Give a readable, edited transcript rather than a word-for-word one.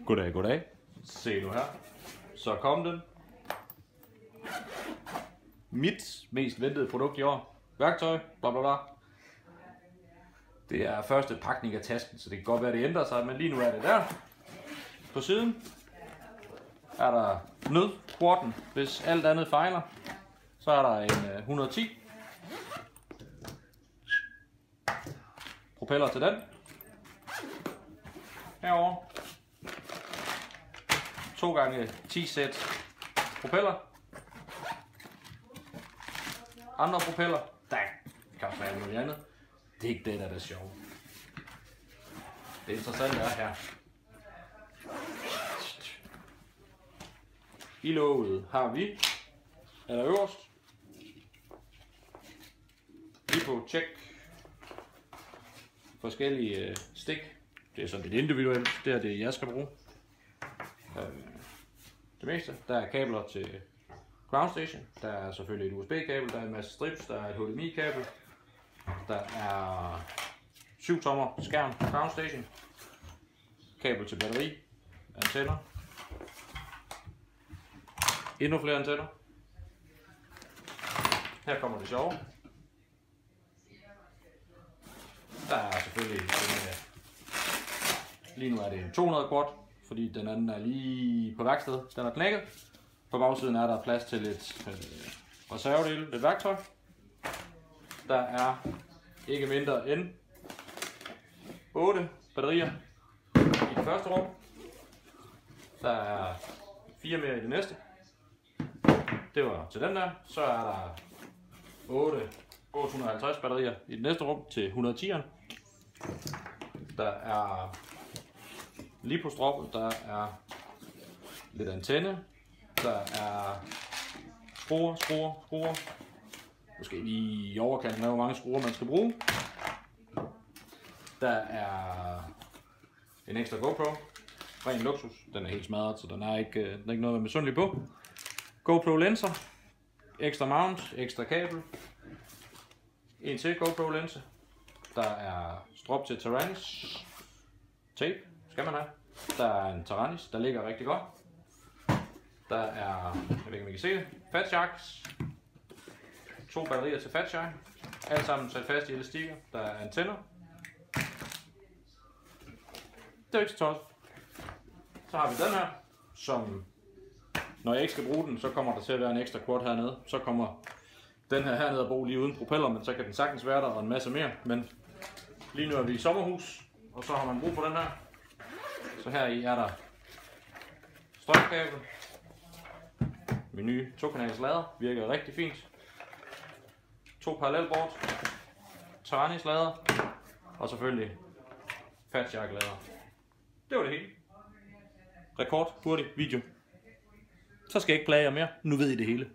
Goddag, goddag. Se nu her. Så kom den. Mit mest ventede produkt i år. Værktøj, bla bla bla. Det er første pakning af tasken, så det kan godt være, det ændrer sig, men lige nu er det der. På siden er der nødporten, hvis alt andet fejler. Så er der en 110. Propeller til den. Herovre. 2 gange 10 sæt propeller. Andre propeller. Det kan også være alt muligt andet. Det er ikke det, der er det sjove. Det interessante er her. I låget har vi allerøverst. Lige på check. Forskellige stik. Det er sådan lidt individuelt. Det er det, jeg skal bruge. Det meste. Der er kabler til ground station. Der er selvfølgelig et USB-kabel. Der er en masse strips. Der er et HDMI-kabel. Der er 7 tommer skærm ground station. Kabel til batteri. Antenner. Endnu flere antenner. Her kommer det sjove. Der er selvfølgelig lige nu er det en 200 quad, fordi den anden er lige på værksted. Den er knækket. På bagsiden er der plads til lidt reservedele, lidt værktøj. Der er ikke mindre end 8 batterier i det første rum. Der er 4 mere i det næste. Det var til den der. Så er der 850 batterier i det næste rum til 110'eren. Der er lige på stroppet, der er lidt antenne. Der er skruer. Måske lige i overkanten af, hvor mange skruer man skal bruge. Der er en ekstra GoPro. Ren luksus. Den er helt smadret, så den er ikke noget at være misundelig på. GoPro linser. Ekstra mount, ekstra kabel. En til GoPro linse. Der er strop til Taranis. Tape skal man have. Der er en Taranis, der ligger rigtig godt. Der er, jeg ved ikke om I kan se det, Fat Sharks. 2 batterier til Fat Shark. Alt sammen sat fast i elastikker. Der er antenner. Det er ikke så tosset. Så har vi den her, som når jeg ikke skal bruge den, så kommer der til at være en ekstra quad hernede. Så kommer den her hernede at bo lige uden propeller, men så kan den sagtens være der og en masse mere. Men lige nu er vi i sommerhus, og så har man brug for den her. Så her i er der strømkabel. Min nye 2-kanals lader virker rigtig fint. 2 parallelbord. Taranis lader. Og selvfølgelig Fat Shark lader. Det var det hele. Rekord, hurtig video. Så skal jeg ikke plage jer mere. Nu ved I det hele.